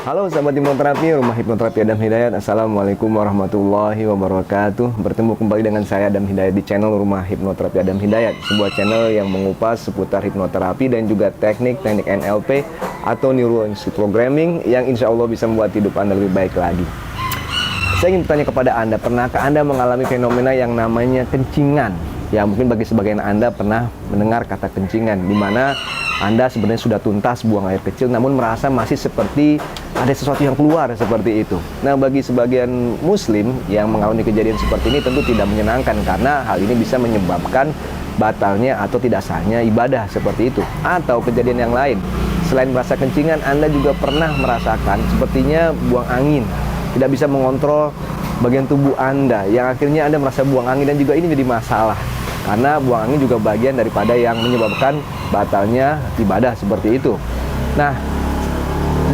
Halo sahabat hipnoterapi, Rumah Hipnoterapi Adam Hidayat. Assalamualaikum warahmatullahi wabarakatuh. Bertemu kembali dengan saya Adam Hidayat di channel Rumah Hipnoterapi Adam Hidayat, sebuah channel yang mengupas seputar hipnoterapi dan juga teknik-teknik NLP atau Neuro Linguistic Programming yang insya Allah bisa membuat hidup Anda lebih baik lagi. Saya ingin bertanya kepada Anda, pernahkah Anda mengalami fenomena yang namanya kencingan? Ya, mungkin bagi sebagian Anda pernah mendengar kata kencingan, di mana Anda sebenarnya sudah tuntas buang air kecil, namun merasa masih seperti ada sesuatu yang keluar seperti itu. Nah, bagi sebagian muslim yang mengalami kejadian seperti ini tentu tidak menyenangkan, karena hal ini bisa menyebabkan batalnya atau tidak sahnya ibadah seperti itu. Atau kejadian yang lain, selain merasa kencingan, Anda juga pernah merasakan sepertinya buang angin, tidak bisa mengontrol bagian tubuh Anda, yang akhirnya Anda merasa buang angin, dan juga ini jadi masalah karena buang angin juga bagian daripada yang menyebabkan batalnya ibadah seperti itu. Nah,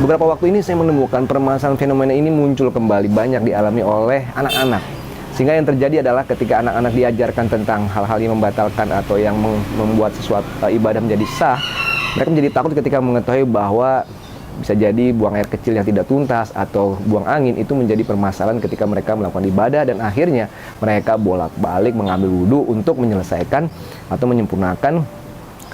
beberapa waktu ini saya menemukan permasalahan fenomena ini muncul kembali, banyak dialami oleh anak-anak. Sehingga yang terjadi adalah ketika anak-anak diajarkan tentang hal-hal yang membatalkan atau yang membuat sesuatu ibadah menjadi sah, mereka menjadi takut ketika mengetahui bahwa bisa jadi buang air kecil yang tidak tuntas atau buang angin itu menjadi permasalahan ketika mereka melakukan ibadah, dan akhirnya mereka bolak-balik mengambil wudhu untuk menyelesaikan atau menyempurnakan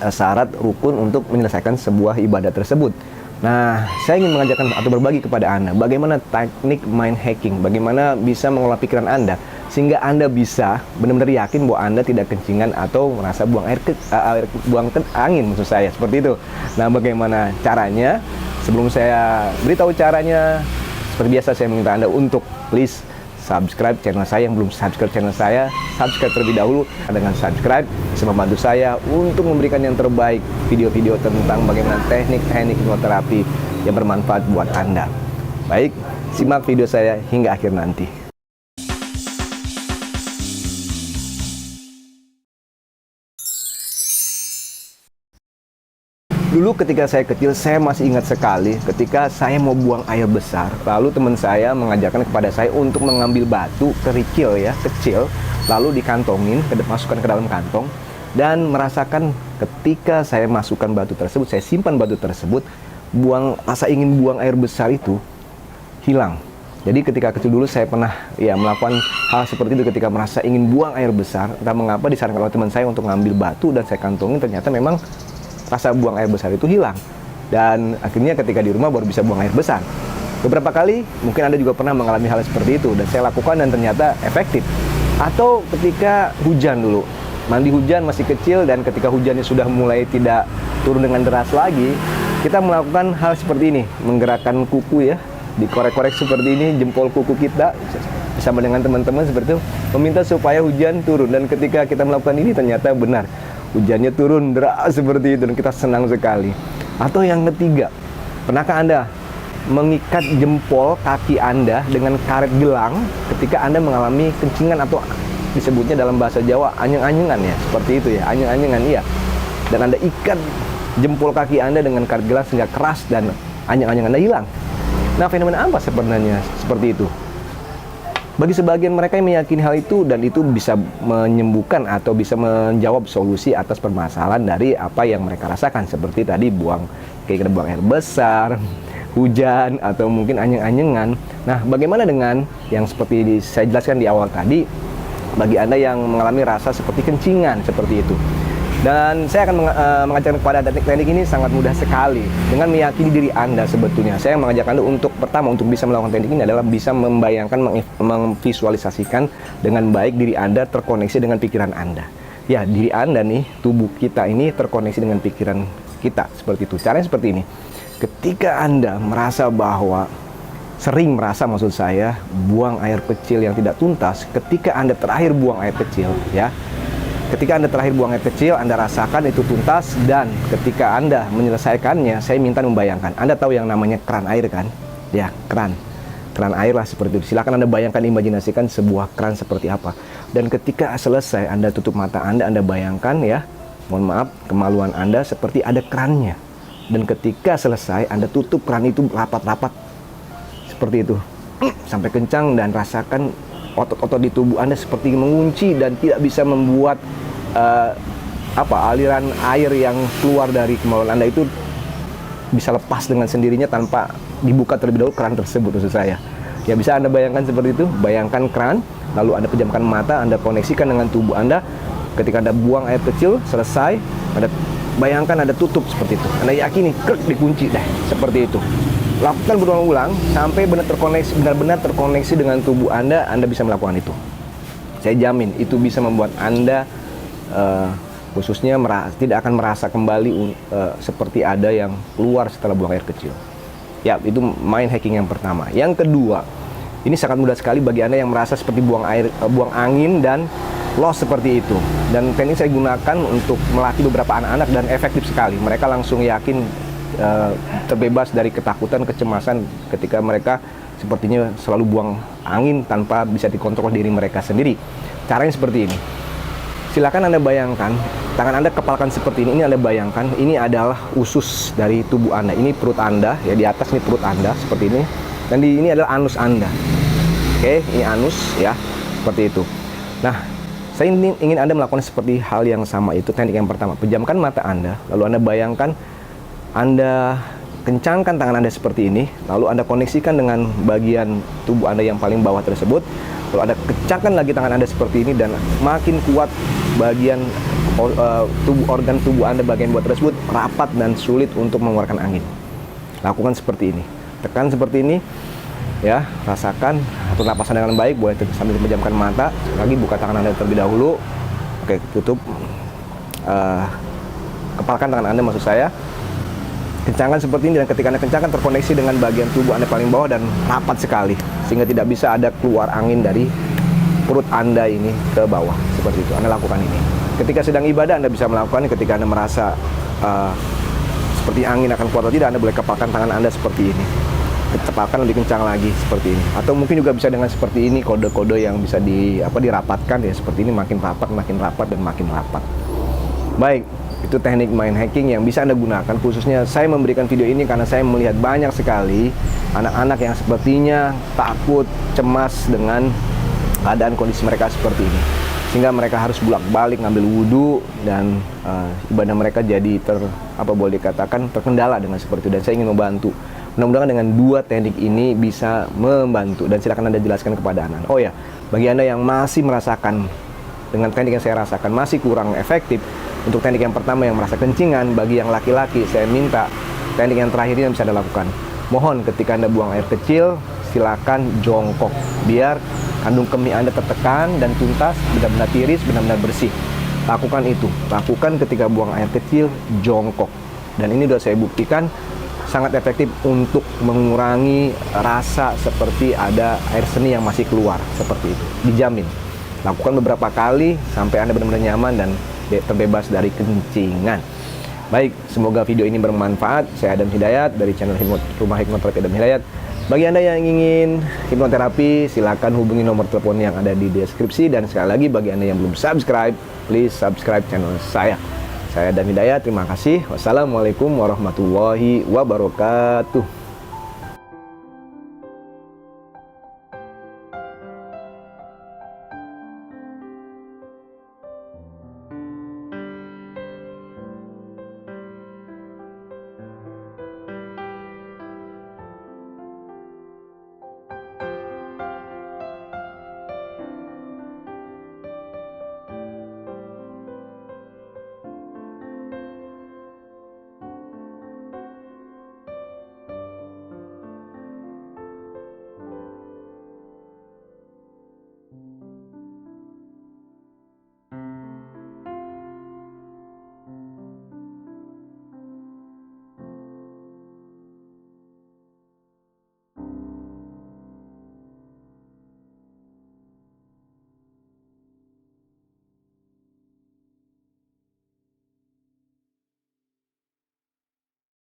syarat rukun untuk menyelesaikan sebuah ibadah tersebut. Nah, saya ingin mengajarkan atau berbagi kepada Anda bagaimana teknik mind hacking, bagaimana bisa mengolah pikiran Anda sehingga Anda bisa benar-benar yakin bahwa Anda tidak kencingan atau merasa buang angin, maksud saya seperti itu. Nah, bagaimana caranya? Sebelum saya beritahu caranya, seperti biasa saya meminta Anda untuk please subscribe channel saya. Yang belum subscribe channel saya, subscribe terlebih dahulu. Dengan subscribe bisa membantu saya untuk memberikan yang terbaik, video-video tentang bagaimana teknik-teknik hipnoterapi yang bermanfaat buat Anda. Baik, simak video saya hingga akhir nanti. Dulu ketika saya kecil, saya masih ingat sekali ketika saya mau buang air besar, lalu teman saya mengajarkan kepada saya untuk mengambil batu kecil, lalu dikantongin, masukkan ke dalam kantong, dan merasakan ketika saya masukkan batu tersebut, saya simpan batu tersebut, rasa ingin buang air besar itu hilang. Jadi ketika kecil dulu saya pernah melakukan hal seperti itu ketika merasa ingin buang air besar. Entah mengapa disarankan oleh teman saya untuk mengambil batu dan saya kantongin, ternyata memang rasa buang air besar itu hilang, dan akhirnya ketika di rumah baru bisa buang air besar. Beberapa kali mungkin Anda juga pernah mengalami hal seperti itu, dan saya lakukan dan ternyata efektif. Atau ketika hujan dulu, mandi hujan masih kecil, dan ketika hujannya sudah mulai tidak turun dengan deras lagi, kita melakukan hal seperti ini, menggerakkan kuku dikorek-korek seperti ini, jempol kuku kita bersama dengan teman-teman seperti itu, meminta supaya hujan turun. Dan ketika kita melakukan ini ternyata benar, hujannya turun deras seperti itu, dan kita senang sekali. Atau yang ketiga, pernahkah Anda mengikat jempol kaki Anda dengan karet gelang ketika Anda mengalami kencingan, atau disebutnya dalam bahasa Jawa anyeng-anyengan seperti itu anyeng-anyengan dan Anda ikat jempol kaki Anda dengan karet gelang sehingga keras dan anyeng-anyengan Anda hilang. Nah, fenomena apa sebenarnya seperti itu? Bagi sebagian mereka yang meyakini hal itu, dan itu bisa menyembuhkan atau bisa menjawab solusi atas permasalahan dari apa yang mereka rasakan, seperti tadi buang air besar, hujan, atau mungkin anyeng-anyengan. Nah, bagaimana dengan yang seperti saya jelaskan di awal tadi, bagi Anda yang mengalami rasa seperti kencingan seperti itu? Dan saya akan mengajarkan kepada teknik-teknik ini sangat mudah sekali dengan meyakini diri Anda. Sebetulnya saya mengajak Anda untuk bisa melakukan teknik ini adalah bisa membayangkan, memvisualisasikan dengan baik diri Anda terkoneksi dengan pikiran Anda. Ya, diri Anda nih, tubuh kita ini terkoneksi dengan pikiran kita seperti itu. Caranya seperti ini. Ketika Anda sering merasa buang air kecil yang tidak tuntas, ketika Anda terakhir buang air kecil ketika Anda terakhir buang air kecil, Anda rasakan itu tuntas, dan ketika Anda menyelesaikannya, saya minta membayangkan. Anda tahu yang namanya keran air kan? Ya, keran air lah seperti itu. Silakan Anda bayangkan, imajinasikan sebuah keran seperti apa. Dan ketika selesai, Anda tutup mata Anda bayangkan mohon maaf, kemaluan Anda seperti ada kerannya. Dan ketika selesai, Anda tutup keran itu rapat-rapat seperti itu, sampai kencang, dan rasakan otot-otot di tubuh Anda seperti mengunci dan tidak bisa membuat aliran air yang keluar dari kemaluan Anda itu bisa lepas dengan sendirinya tanpa dibuka terlebih dahulu keran tersebut maksud saya. Ya bisa Anda bayangkan seperti itu, bayangkan keran, lalu Anda pejamkan mata, Anda koneksikan dengan tubuh Anda. Ketika Anda buang air kecil, selesai, Anda bayangkan Anda tutup seperti itu. Anda yakini, krek, dikunci deh, seperti itu. Lakukan berulang-ulang sampai benar-benar terkoneksi dengan tubuh Anda bisa melakukan itu. Saya jamin itu bisa membuat Anda khususnya tidak akan merasa kembali seperti ada yang keluar setelah buang air kecil. Ya, itu mind hacking yang pertama. Yang kedua, ini sangat mudah sekali bagi Anda yang merasa seperti buang angin dan loss seperti itu. Dan teknik saya gunakan untuk melatih beberapa anak-anak dan efektif sekali. Mereka langsung yakin terbebas dari ketakutan, kecemasan ketika mereka sepertinya selalu buang angin tanpa bisa dikontrol diri mereka sendiri. Caranya seperti ini. Silakan Anda bayangkan, tangan Anda kepalkan seperti ini. Ini Anda bayangkan, ini adalah usus dari tubuh Anda. Ini perut Anda, ya di atas ini perut Anda seperti ini. Dan ini adalah anus Anda. Oke, ini anus ya, seperti itu. Nah, saya ingin Anda melakukan seperti hal yang sama, itu teknik yang pertama. Pejamkan mata Anda, lalu Anda bayangkan, Anda kencangkan tangan Anda seperti ini, lalu Anda koneksikan dengan bagian tubuh Anda yang paling bawah tersebut. Lalu Anda kencangkan lagi tangan Anda seperti ini dan makin kuat bagian organ tubuh Anda bagian bawah tersebut rapat dan sulit untuk mengeluarkan angin. Lakukan seperti ini. Tekan seperti ini. Ya, rasakan atur napas Anda dengan baik, boleh sambil memejamkan mata. Lagi buka tangan Anda terlebih dahulu. Oke, tutup. Kepalkan tangan Anda maksud saya. Kencangkan seperti ini, dan ketika Anda kencangkan terkoneksi dengan bagian tubuh Anda paling bawah dan rapat sekali sehingga tidak bisa ada keluar angin dari perut Anda ini ke bawah. Seperti itu, Anda lakukan ini. Ketika sedang ibadah Anda bisa melakukan ini. Ketika Anda merasa seperti angin akan keluar atau tidak, Anda boleh kepalkan tangan Anda seperti ini. Kepalkan lebih kencang lagi seperti ini. Atau mungkin juga bisa dengan seperti ini, kode-kode yang bisa dirapatkan ya, seperti ini, makin rapat dan makin rapat. Baik, itu teknik mind hacking yang bisa Anda gunakan. Khususnya saya memberikan video ini karena saya melihat banyak sekali anak-anak yang sepertinya takut, cemas dengan keadaan kondisi mereka seperti ini, sehingga mereka harus bolak-balik ngambil wudhu dan ibadah mereka jadi boleh dikatakan terkendala dengan seperti itu. Dan saya ingin membantu. Mudah-mudahan dengan dua teknik ini bisa membantu, dan silakan Anda jelaskan kepada anak. Oh ya, bagi Anda yang masih merasakan dengan teknik yang saya rasakan masih kurang efektif, untuk teknik yang pertama yang merasa kencingan, bagi yang laki-laki saya minta teknik yang terakhir ini bisa Anda lakukan. Mohon ketika Anda buang air kecil, silakan jongkok biar kandung kemih Anda tertekan dan tuntas, benar-benar tiris, benar-benar bersih. Lakukan itu. Lakukan ketika buang air kecil, jongkok. Dan ini sudah saya buktikan sangat efektif untuk mengurangi rasa seperti ada air seni yang masih keluar, seperti itu. Dijamin. Lakukan beberapa kali sampai Anda benar-benar nyaman dan terbebas dari kencingan. Baik, semoga video ini bermanfaat. Saya Adam Hidayat dari channel Rumah Hipnoterapi Adam Hidayat. Bagi Anda yang ingin hipnoterapi, silakan hubungi nomor telepon yang ada di deskripsi. Dan sekali lagi bagi Anda yang belum subscribe, please subscribe channel saya. Saya Adam Hidayat, terima kasih. Wassalamualaikum warahmatullahi wabarakatuh.